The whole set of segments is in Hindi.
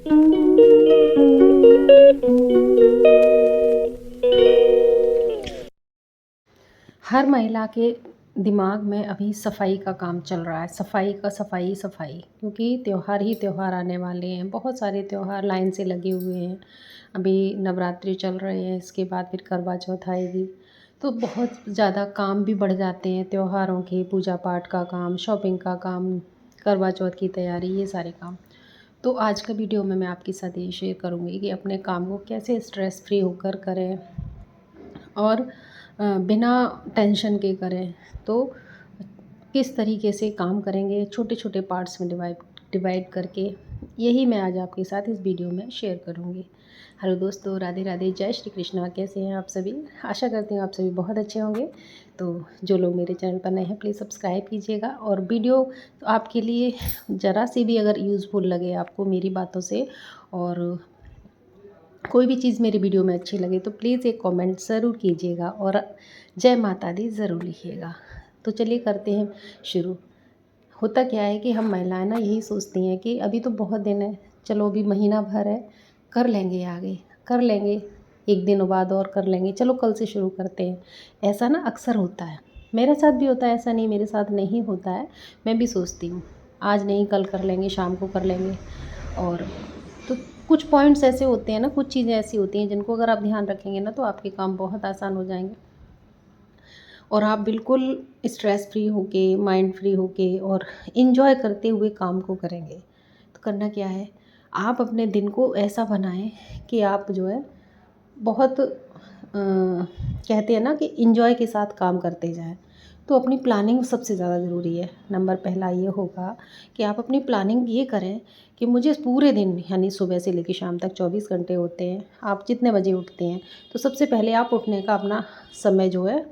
हर महिला के दिमाग में अभी सफाई का काम चल रहा है। सफाई का सफाई सफाई, क्योंकि त्यौहार ही त्यौहार आने वाले हैं। बहुत सारे त्यौहार लाइन से लगे हुए हैं। अभी नवरात्रि चल रहे हैं, इसके बाद फिर करवा चौथ आएगी। तो बहुत ज़्यादा काम भी बढ़ जाते हैं त्योहारों के, पूजा पाठ का काम, शॉपिंग का काम, करवा चौथ की तैयारी, ये सारे काम। तो आज का वीडियो में मैं आपके साथ ये शेयर करूँगी कि अपने काम को कैसे स्ट्रेस फ्री होकर करें और बिना टेंशन के करें। तो किस तरीके से काम करेंगे, छोटे छोटे पार्ट्स में डिवाइड डिवाइड करके, यही मैं आज आपके साथ इस वीडियो में शेयर करूँगी। हेलो दोस्तों, राधे राधे, जय श्री कृष्णा। कैसे हैं आप सभी? आशा करती हूँ आप सभी बहुत अच्छे होंगे। तो जो लोग मेरे चैनल पर नए हैं, प्लीज़ सब्सक्राइब कीजिएगा। और वीडियो तो आपके लिए ज़रा सी भी अगर यूज़फुल लगे आपको मेरी बातों से, और कोई भी चीज़ मेरी वीडियो में अच्छी लगे, तो प्लीज़ एक कमेंट ज़रूर कीजिएगा और जय माता दी ज़रूर लिखिएगा। तो चलिए करते हैं शुरू। होता क्या है कि हम महिलाएं ना यही सोचती हैं कि अभी तो बहुत दिन है, चलो अभी महीना भर है, कर लेंगे, आगे कर लेंगे, एक दिन बाद और कर लेंगे, चलो कल से शुरू करते हैं। ऐसा ना अक्सर होता है, मेरे साथ भी होता है, ऐसा नहीं मेरे साथ नहीं होता है। मैं भी सोचती हूँ आज नहीं कल कर लेंगे, शाम को कर लेंगे। और तो कुछ पॉइंट्स ऐसे होते हैं ना, कुछ चीज़ें ऐसी होती हैं जिनको अगर आप ध्यान रखेंगे ना, तो आपके काम बहुत आसान हो जाएंगे और आप बिल्कुल स्ट्रेस फ्री होके, माइंड फ्री होके और इन्जॉय करते हुए काम को करेंगे। तो करना क्या है, आप अपने दिन को ऐसा बनाएं कि आप जो है बहुत कहते हैं ना कि इन्जॉय के साथ काम करते जाएं। तो अपनी प्लानिंग सबसे ज़्यादा ज़रूरी है। नंबर पहला ये होगा कि आप अपनी प्लानिंग ये करें कि मुझे पूरे दिन, यानी सुबह से लेकर शाम तक 24 घंटे होते हैं, आप जितने बजे उठते हैं, तो सबसे पहले आप उठने का अपना समय जो है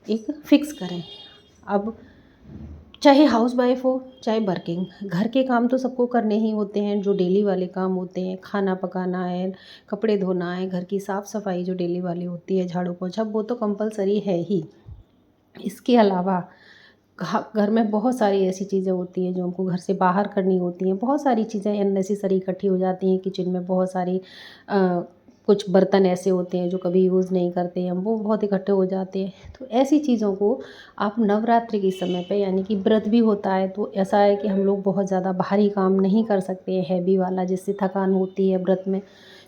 एक फ़िक्स करें। अब चाहे हाउसवाइफ हो, चाहे वर्किंग, घर के काम तो सबको करने ही होते हैं, जो डेली वाले काम होते हैं, खाना पकाना है, कपड़े धोना है, घर की साफ़ सफाई जो डेली वाली होती है, झाड़ू पोछा, वो तो कंपलसरी है ही। इसके अलावा घर में बहुत सारी ऐसी चीज़ें होती हैं जो हमको घर से बाहर करनी होती हैं। बहुत सारी चीज़ें अननेसेसरी इकट्ठी हो जाती हैं किचन में। बहुत सारी कुछ बर्तन ऐसे होते हैं जो कभी यूज़ नहीं करते हैं, वो बहुत इकट्ठे हो जाते हैं। तो ऐसी चीज़ों को आप नवरात्रि के समय पे, यानी कि व्रत भी होता है, तो ऐसा है कि हम लोग बहुत ज़्यादा भारी काम नहीं कर सकते हैं, हैवी वाला, जिससे थकान होती है व्रत में।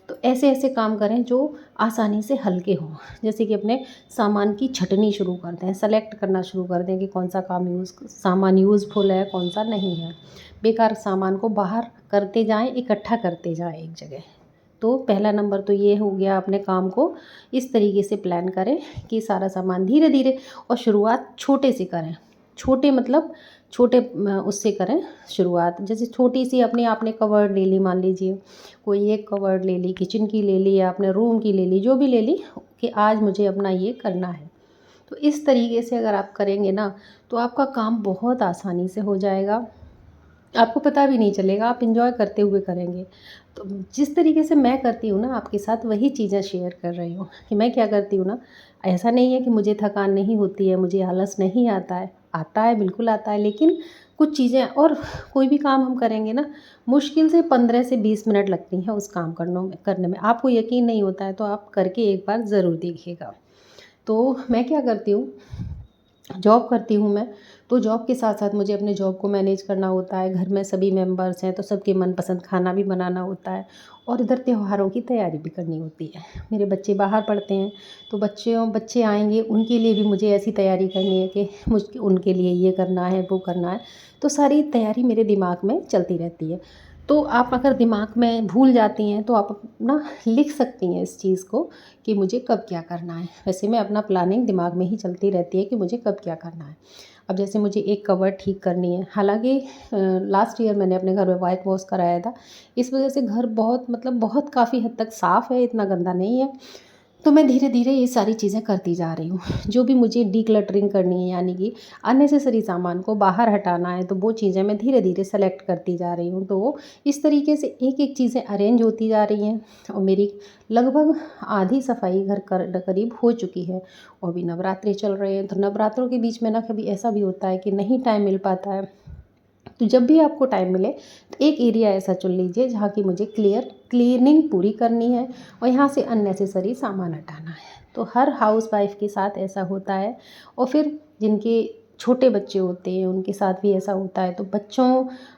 तो ऐसे ऐसे काम करें जो आसानी से हल्के हों। जैसे कि अपने सामान की छँटनी शुरू कर दें, सेलेक्ट करना शुरू कर दें कि कौन सा सामान यूज़फुल है, कौन सा नहीं है। बेकार सामान को बाहर करते जाएं, इकट्ठा करते जाएं एक जगह। तो पहला नंबर तो ये हो गया, अपने काम को इस तरीके से प्लान करें कि सारा सामान धीरे धीरे, और शुरुआत छोटे से करें। छोटे मतलब छोटे उससे करें शुरुआत। जैसे छोटी सी अपनी आपने कवर्ड ले ली, मान लीजिए कोई एक कवर्ड ले ली, किचन की ले ली या अपने रूम की ले ली, जो भी ले ली, कि आज मुझे अपना ये करना है। तो इस तरीके से अगर आप करेंगे ना, तो आपका काम बहुत आसानी से हो जाएगा, आपको पता भी नहीं चलेगा, आप एंजॉय करते हुए करेंगे। तो जिस तरीके से मैं करती हूँ ना, आपके साथ वही चीज़ें शेयर कर रही हूँ कि मैं क्या करती हूँ ना। ऐसा नहीं है कि मुझे थकान नहीं होती है, मुझे आलस नहीं आता है, बिल्कुल आता है। लेकिन कुछ चीज़ें, और कोई भी काम हम करेंगे ना, मुश्किल से 15 से 20 मिनट लगती हैं उस काम करने में। आपको यकीन नहीं होता है तो आप करके एक बार ज़रूर देखिएगा। तो मैं क्या करती हूँ, जॉब करती हूँ मैं, तो जॉब के साथ साथ मुझे अपने जॉब को मैनेज करना होता है। घर में सभी मेंबर्स हैं, तो सबके मनपसंद खाना भी बनाना होता है, और इधर त्योहारों की तैयारी भी करनी होती है। मेरे बच्चे बाहर पढ़ते हैं, तो बच्चे आएंगे, उनके लिए भी मुझे ऐसी तैयारी करनी है कि मुझे उनके लिए ये करना है, वो करना है। तो सारी तैयारी मेरे दिमाग में चलती रहती है। तो आप अगर दिमाग में भूल जाती हैं, तो आप अपना लिख सकती हैं इस चीज़ को कि मुझे कब क्या करना है। वैसे मैं अपना प्लानिंग दिमाग में ही चलती रहती है कि मुझे कब क्या करना है। अब जैसे मुझे एक कबर्ड ठीक करनी है, हालाँकि लास्ट ईयर मैंने अपने घर में व्हाइट वॉश कराया था। इस वजह से घर बहुत, मतलब बहुत काफ़ी हद तक साफ़ है, इतना गंदा नहीं है। तो मैं धीरे धीरे ये सारी चीज़ें करती जा रही हूँ। जो भी मुझे डिक्लटरिंग करनी है, यानी कि अननेसेसरी सामान को बाहर हटाना है, तो वो चीज़ें मैं धीरे धीरे सेलेक्ट करती जा रही हूँ। तो इस तरीके से एक एक चीज़ें अरेंज होती जा रही हैं, और मेरी लगभग आधी सफाई घर करीब हो चुकी है। और भी नवरात्रि चल रहे हैं, तो नवरात्रों के बीच में ना कभी ऐसा भी होता है कि नहीं टाइम मिल पाता है, तो जब भी आपको टाइम मिले तो एक एरिया ऐसा चुन लीजिए जहाँ की मुझे क्लीनिंग पूरी करनी है और यहाँ से अननेसेसरी सामान हटाना है। तो हर हाउसवाइफ़ के साथ ऐसा होता है। और फिर जिनके छोटे बच्चे होते हैं उनके साथ भी ऐसा होता है। तो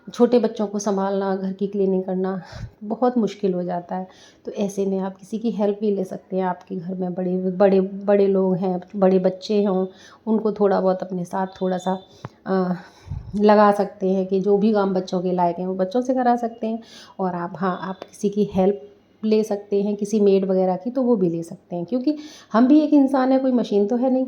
छोटे बच्चों को संभालना, घर की क्लीनिंग करना बहुत मुश्किल हो जाता है। तो ऐसे में आप किसी की हेल्प भी ले सकते हैं। आपके घर में बड़े बड़े बड़े लोग हैं, बड़े बच्चे हों, उनको थोड़ा बहुत अपने साथ थोड़ा सा लगा सकते हैं कि जो भी काम बच्चों के लायक हैं वो बच्चों से करा सकते हैं। और आप किसी की हेल्प ले सकते हैं, किसी मेड वगैरह की, तो वो भी ले सकते हैं, क्योंकि हम भी एक इंसान है, कोई मशीन तो है नहीं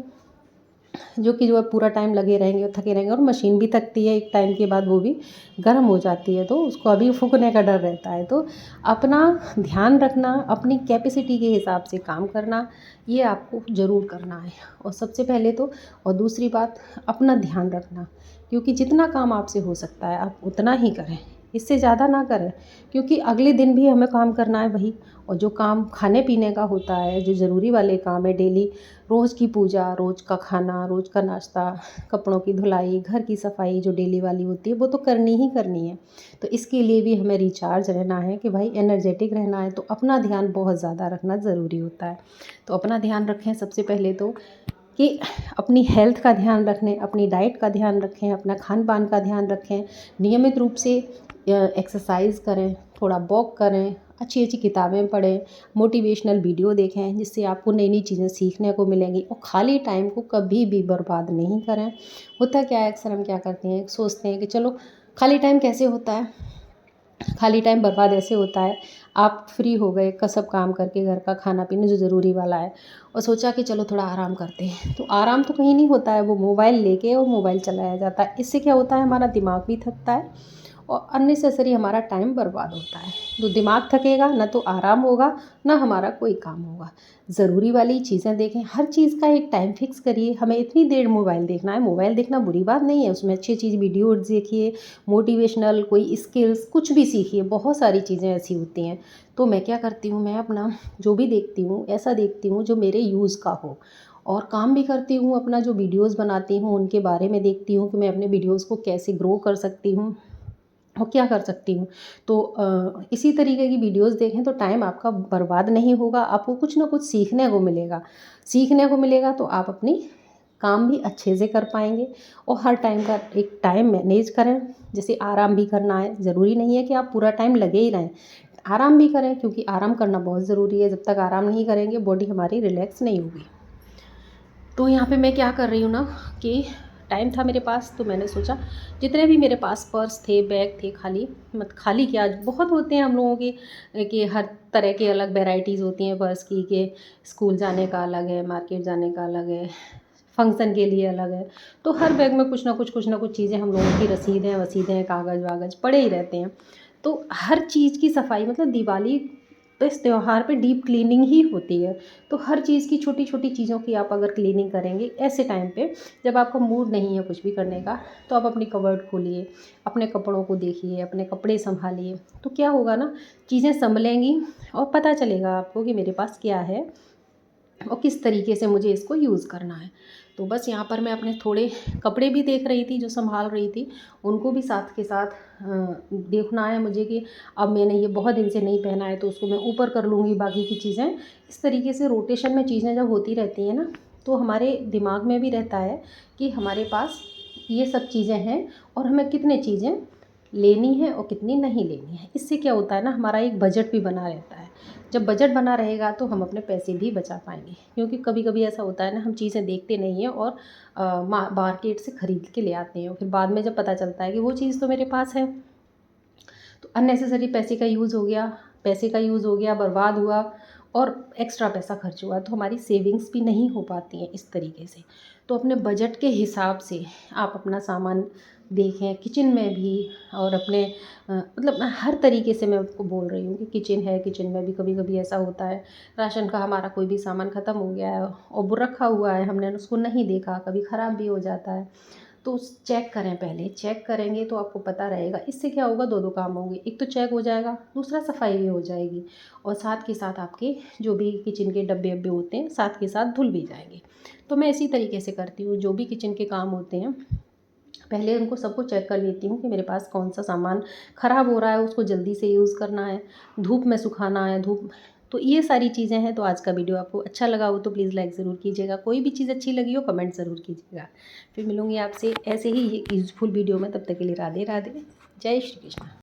जो है पूरा टाइम लगे रहेंगे और थके रहेंगे। और मशीन भी थकती है, एक टाइम के बाद वो भी गर्म हो जाती है, तो उसको अभी फूकने का डर रहता है। तो अपना ध्यान रखना, अपनी कैपेसिटी के हिसाब से काम करना, ये आपको ज़रूर करना है। और सबसे पहले तो, और दूसरी बात, अपना ध्यान रखना, क्योंकि जितना काम आपसे हो सकता है आप उतना ही करें, इससे ज़्यादा ना करें, क्योंकि अगले दिन भी हमें काम करना है वही। और जो काम खाने पीने का होता है, जो ज़रूरी वाले काम है डेली, रोज़ की पूजा, रोज़ का खाना, रोज़ का नाश्ता, कपड़ों की धुलाई, घर की सफाई जो डेली वाली होती है, वो तो करनी ही करनी है। तो इसके लिए भी हमें रिचार्ज रहना है कि भाई एनर्जेटिक रहना है, तो अपना ध्यान बहुत ज़्यादा रखना ज़रूरी होता है। तो अपना ध्यान रखें सबसे पहले तो, कि अपनी हेल्थ का ध्यान रखें, अपनी डाइट का ध्यान रखें, अपना खान पान का ध्यान रखें, नियमित रूप से एक्सरसाइज करें, थोड़ा वॉक करें, अच्छी अच्छी किताबें पढ़ें, मोटिवेशनल वीडियो देखें जिससे आपको नई नई चीज़ें सीखने को मिलेंगी। और खाली टाइम को कभी भी बर्बाद नहीं करें। होता क्या है, अक्सर हम क्या करते हैं, सोचते हैं कि चलो खाली टाइम कैसे होता है, खाली टाइम बर्बाद ऐसे होता है, आप फ्री हो गए का सब काम करके, घर का खाना पीना जो ज़रूरी वाला है, और सोचा कि चलो थोड़ा आराम करते हैं, तो आराम तो कहीं नहीं होता है, वो मोबाइल लेके और मोबाइल चलाया जाता है। इससे क्या होता है, हमारा दिमाग भी थकता है और अननेसेसरी हमारा टाइम बर्बाद होता है। तो दिमाग थकेगा, ना तो आराम होगा, ना हमारा कोई काम होगा। ज़रूरी वाली चीज़ें देखें, हर चीज़ का एक टाइम फिक्स करिए। हमें इतनी देर मोबाइल देखना है, मोबाइल देखना बुरी बात नहीं है, उसमें अच्छी अच्छी वीडियोज़ देखिए, मोटिवेशनल कोई स्किल्स कुछ भी सीखिए, बहुत सारी चीज़ें ऐसी होती हैं। तो मैं क्या करती हूँ, मैं अपना जो भी देखती हूँ ऐसा देखती हूँ जो मेरे यूज़ का हो। और काम भी करती हूँ, अपना जो वीडियोज़ बनाती हूँ उनके बारे में देखती हूँ कि मैं अपने वीडियोज़ को कैसे ग्रो कर सकती हूँ और क्या कर सकती हूँ। तो इसी तरीके की वीडियोज़ देखें तो टाइम आपका बर्बाद नहीं होगा, आपको कुछ ना कुछ सीखने को मिलेगा, तो आप अपनी काम भी अच्छे से कर पाएंगे। और हर टाइम का एक टाइम मैनेज करें, जैसे आराम भी करना है, ज़रूरी नहीं है कि आप पूरा टाइम लगे ही रहें, आराम भी करें, क्योंकि आराम करना बहुत ज़रूरी है। जब तक आराम नहीं करेंगे बॉडी हमारी रिलैक्स नहीं होगी। तो यहाँ पे मैं क्या कर रही हूँ ना, कि टाइम था मेरे पास, तो मैंने सोचा जितने भी मेरे पास पर्स थे, बैग थे, खाली क्या, बहुत होते हैं हम लोगों के, कि हर तरह के अलग वैरायटीज़ होती हैं पर्स की, कि स्कूल जाने का अलग है, मार्केट जाने का अलग है, फंक्शन के लिए अलग है। तो हर बैग में कुछ ना कुछ चीज़ें, हम लोगों की रसीदें वसीदें, कागज़ वागज़ पड़े ही रहते हैं। तो हर चीज़ की सफाई, मतलब दिवाली तो इस त्योहार पे डीप क्लीनिंग ही होती है। तो हर चीज़ की छोटी छोटी चीज़ों की आप अगर क्लीनिंग करेंगे ऐसे टाइम पे, जब आपका मूड नहीं है कुछ भी करने का, तो आप अपनी कबर्ड खोलिए, अपने कपड़ों को देखिए, अपने कपड़े संभालिए। तो क्या होगा ना, चीज़ें संभलेंगी और पता चलेगा आपको कि मेरे पास क्या है और किस तरीके से मुझे इसको यूज़ करना है। तो बस यहाँ पर मैं अपने थोड़े कपड़े भी देख रही थी, जो संभाल रही थी, उनको भी साथ के साथ देखना है मुझे, कि अब मैंने ये बहुत दिन से नहीं पहना है तो उसको मैं ऊपर कर लूँगी बाकी की चीज़ें। इस तरीके से रोटेशन में चीज़ें जब होती रहती हैं ना, तो हमारे दिमाग में भी रहता है कि हमारे पास ये सब चीज़ें हैं और हमें कितनी चीज़ें लेनी है और कितनी नहीं लेनी है। इससे क्या होता है ना, हमारा एक बजट भी बना रहता है। जब बजट बना रहेगा तो हम अपने पैसे भी बचा पाएंगे, क्योंकि कभी कभी ऐसा होता है ना, हम चीज़ें देखते नहीं हैं और मार्केट से ख़रीद के ले आते हैं, और फिर बाद में जब पता चलता है कि वो चीज़ तो मेरे पास है, तो अननेसेसरी पैसे का यूज़ हो गया, बर्बाद हुआ और एक्स्ट्रा पैसा खर्च हुआ, तो हमारी सेविंग्स भी नहीं हो पाती हैं इस तरीके से। तो अपने बजट के हिसाब से आप अपना सामान देखें, किचन में भी, और अपने मतलब मैं हर तरीके से मैं आपको बोल रही हूँ कि किचन है, किचन में भी कभी कभी ऐसा होता है, राशन का हमारा कोई भी सामान ख़त्म हो गया है और वो रखा हुआ है, हमने उसको नहीं देखा, कभी ख़राब भी हो जाता है। तो चेक करें, पहले चेक करेंगे तो आपको पता रहेगा। इससे क्या होगा, दो काम होंगे, एक तो चेक हो जाएगा, दूसरा सफाई भी हो जाएगी, और साथ के साथ आपके जो भी किचन के डब्बे वब्बे होते हैं साथ के साथ धुल भी जाएंगे। तो मैं इसी तरीके से करती हूँ, जो भी किचन के काम होते हैं पहले उनको सबको चेक कर लेती हूँ कि मेरे पास कौन सा सामान ख़राब हो रहा है, उसको जल्दी से यूज़ करना है, धूप में सुखाना है, धूप। तो ये सारी चीज़ें हैं। तो आज का वीडियो आपको अच्छा लगा हो तो प्लीज़ लाइक ज़रूर कीजिएगा, कोई भी चीज़ अच्छी लगी हो कमेंट ज़रूर कीजिएगा। फिर मिलूँगी आपसे ऐसे ही यूज़फुल वीडियो में, तब तक के लिए राधे राधे, जय श्री कृष्ण।